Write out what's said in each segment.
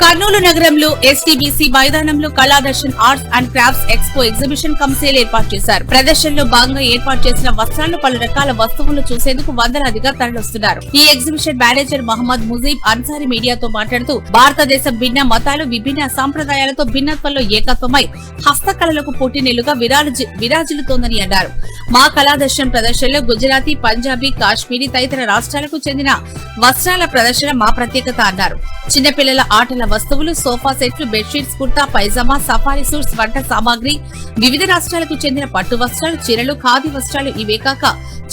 కర్నూలు నగరంలో ఎస్టీబీసీ మైదానంలో Kaladarshan arts and crafts expo exhibition cum sale ఏర్పాటు చేశారు. ప్రదర్శనలో భాగంగా ఏర్పాటు చేసిన వస్త్రాలు, పలు రకాల వస్తువులను చూసేందుకు వందలాదిగా తరలిస్తున్నారు. ఈ ఎగ్జిబిషన్ మేనేజర్ మహమ్మద్ ముజీబ్ అన్సారీ మీడియాతో మాట్లాడుతూ, భారతదేశం భిన్న మతాలు, విభిన్న సంప్రదాయాలతో భిన్నత్వంలో ఏకత్వమై హస్తకళలకు పుట్టినెలుగా విరాజిల్లుతోందని అన్నారు. మా కళాదర్శన్ ప్రదర్శనలో గుజరాతీ, పంజాబీ, కాశ్మీరీ తదితర రాష్ట్రాలకు చెందిన వస్త్రాల ప్రదర్శన మా ప్రత్యేకత అన్నారు. చిన్నపిల్లల ఆటల వస్తువులు, సోఫా సెట్లు, bedsheets, kurta pyjama, safari suits, వంట సామాగ్రి, వివిధ రాష్ట్రాలకు చెందిన పట్టు వస్త్రాలు, చీరలు, ఖాదీ వస్త్రాలు, ఇవే కాక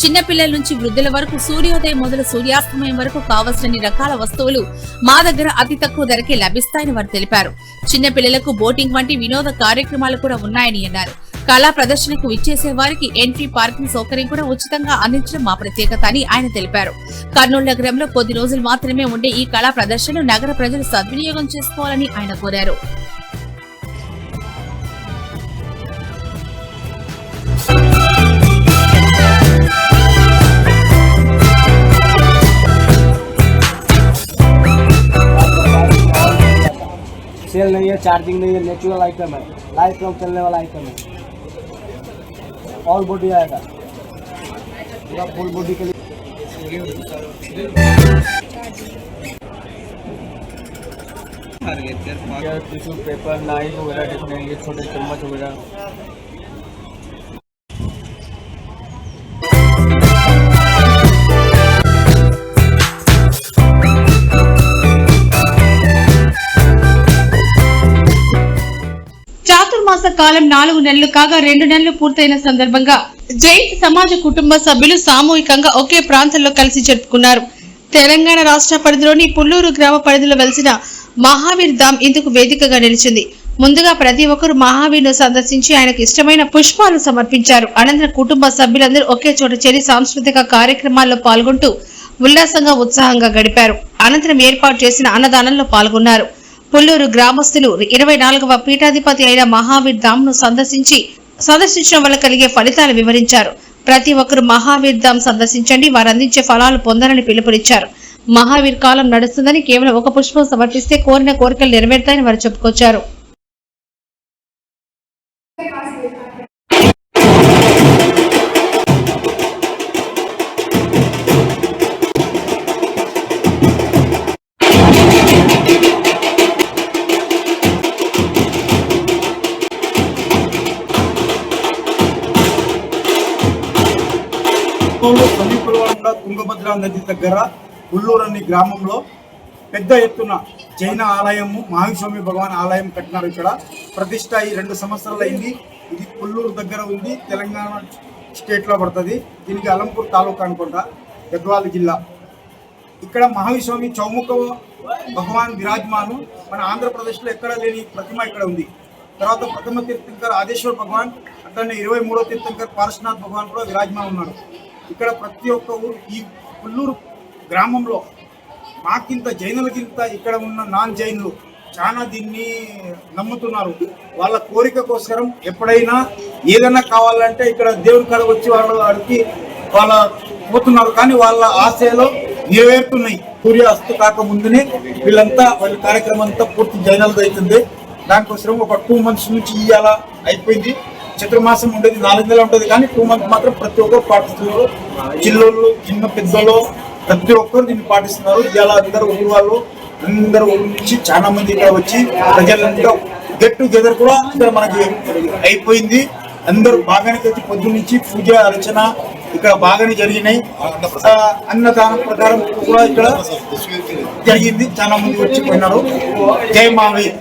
చిన్నపిల్లల నుంచి వృద్ధుల వరకు సూర్యోదయం మొదలు సూర్యాస్తమయం వరకు కావలసిన రకాల వస్తువులు మా దగ్గర అతి తక్కువ ధరకే లభిస్తాయని వారు తెలిపారు. చిన్నపిల్లలకు బోటింగ్ వంటి వినోద కార్యక్రమాలు కూడా ఉన్నాయని అన్నారు. కళా ప్రదర్శనకు విచ్చేసే వారికి ఎంట్రీ, పార్కింగ్ సౌకర్యం కూడా ఉచితంగా అందించడం మా ప్రత్యేకత అని ఆయన తెలిపారు. కర్నూలు నగరంలో కొద్ది రోజులు మాత్రమే ఉండే ఈ కళా ప్రదర్శనను నగర ప్రజలు సద్వినియోగం చేసుకోవాలని ఆయన కోరారు. सेल नहीं है, चार्जिंग नहीं है, नेचुरल आइटम है, लाइफ लॉन्ग चलने वाला आइटम है। ऑल बॉडी आएगा, पूरा फुल बॉडी के लिए। टिश्यू पेपर, नाइफ वगैरह देखने, ये छोटे चम्मच वगैरह। చాతుర్మాస కాలం 4 నెలలు కాగా 2 నెలలు పూర్తయిన సందర్భంగా జైన్ సమాజ కుటుంబ సభ్యులు సామూహికంగా ఒకే ప్రాంతంలో కలిసి జరుపుకున్నారు. తెలంగాణ రాష్ట్ర పరిధిలోని పుల్లూరు గ్రామ పరిధిలో వెలిసిన మహావీర్ ధామ్ ఇందుకు వేదికగా నిలిచింది. ముందుగా ప్రతి ఒక్కరూ మహావీర్ను సందర్శించి ఆయనకు ఇష్టమైన పుష్పాలు సమర్పించారు. అనంతరం కుటుంబ సభ్యులందరూ ఒకే చోట చేరి సాంస్కృతిక కార్యక్రమాల్లో పాల్గొంటూ ఉల్లాసంగా ఉత్సాహంగా గడిపారు. అనంతరం ఏర్పాటు చేసిన అన్నదానంలో పాల్గొన్నారు. పుల్లూరు గ్రామస్తులు 24వ పీఠాధిపతి అయిన మహావీర్ ధామ్ ను సందర్శించడం వల్ల కలిగే ఫలితాలు వివరించారు. ప్రతి ఒక్కరూ మహావీర్ ధామ్ సందర్శించండి, వారు అందించే ఫలాలు పొందాలని పిలుపునిచ్చారు. మహావీర్ కాలం నడుస్తుందని, కేవలం ఒక పుష్పం సమర్పిస్తే కోరిన కోరికలు నెరవేరుతాయని వారు చెప్పుకొచ్చారు. సమీపంలో తుంగభద్ర నది దగ్గర పుల్లూరు అనే గ్రామంలో పెద్ద ఎత్తున జైన ఆలయము, మహాస్వామి భగవాన్ ఆలయం కట్టినారు. ఇక్కడ ప్రతిష్ట ఈ 2 సంవత్సరాలు అయింది. ఇది పుల్లూరు దగ్గర ఉంది, తెలంగాణ స్టేట్లో పడుతుంది. దీనికి అలంపూర్ తాలూకా అనుకుంటా, గద్వాల జిల్లా. ఇక్కడ మహాస్వామి చౌముఖ భగవాన్ విరాజ్మాను. మన ఆంధ్రప్రదేశ్లో ఎక్కడ లేని ప్రతిమ ఇక్కడ ఉంది. తర్వాత ప్రథమ తీర్థంకర్ ఆదేశ్వర్ భగవాన్, అట్లనే 23వ తీర్థంకర్ పార్శ్వనాథ్ భగవాన్ కూడా విరాజ్మాన్ ఉన్నాడు. ఇక్కడ ప్రతి ఒక్క ఊరు, ఈ పుల్లూరు గ్రామంలో మాకింత జైనులకింత ఇక్కడ ఉన్న నాన్ జైన్లు చాలా దీన్ని నమ్ముతున్నారు. వాళ్ళ కోరిక కోసరం ఎప్పుడైనా ఏదైనా కావాలంటే ఇక్కడ దేవుడి కాడ వచ్చి వాళ్ళు అడిగి వాళ్ళ పోతున్నారు. కానీ వాళ్ళ ఆశయాలు నెరవేరుతున్నాయి. సూర్యాస్తు కాక ముందునే వీళ్ళ కార్యక్రమం అంతా పూర్తి జైనాలతో అవుతుంది. దానికోసం ఒక 2 months నుంచి ఇవాళ అయిపోయింది. చతుర్మాసం ఉండేది 4 నెలలు ఉంటుంది, కానీ 2 months మాత్రం ప్రతి ఒక్కరు పాటిస్తున్నారు. చిల్లోళ్ళు, చిన్న పెద్దలు ప్రతి ఒక్కరు దీన్ని పాటిస్తున్నారు. ఇవాళ అందరూ ఊరు వాళ్ళు అందరూ ఊరు నుంచి చాలా మంది ఇక్కడ వచ్చి ప్రజలంతా గెట్ టుగెదర్ కూడా ఇక్కడ మనకి అయిపోయింది. అందరూ బాగానే వచ్చి పొద్దు నుంచి పూజ అర్చన ఇక్కడ బాగానే జరిగినాయి. అన్నదానం ప్రకారం కూడా ఇక్కడ జరిగింది. చాలా మంది వచ్చి పోయినారు. జై మహావీర్,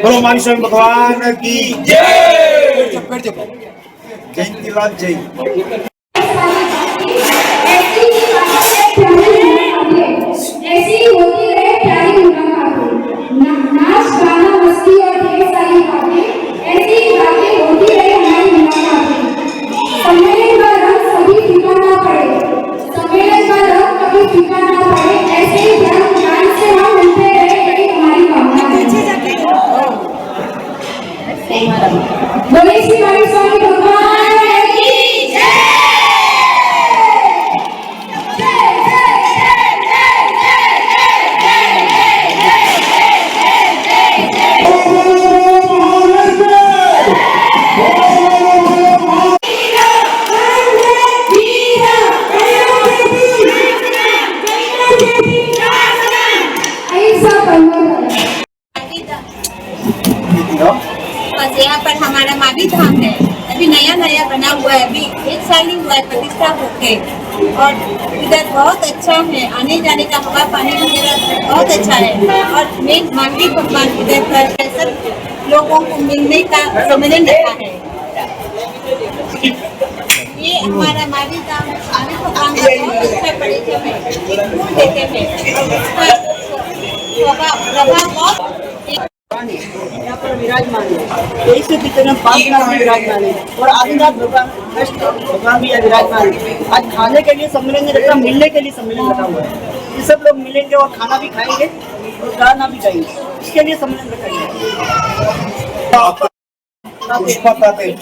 బోలో మహాస్వామి భగవాన్ की जय। जयंतीलाल जय। स्माइलिंग हुआ है, प्रतिष्ठा होके। और इधर बहुत अच्छा है, आने जाने का हवा पानी वगैरह बहुत अच्छा है। और मेन महावीर भगवान इधर पर सब लोगों को मिलने का सम्मेलन रखा है। ये हमारा महावीर धाम महावीर भगवान का बहुत अच्छा परिचय है। ये फूल देते हैं और उसका प्रभाव बहुत यहाँ पर विराजमान है। 23 से कितने 5 नाथ भी विराजमान है और आदिनाथ भगवान भी विराजमान है। आज खाने के लिए सम्मेलन नहीं रखा, मिलने के लिए सम्मेलन रखा हुआ है। ये सब लोग मिलेंगे और खाना भी खाएंगे और गाना भी गाएंगे, इसके लिए सम्मेलन रखा गया है। पुष्पा ताते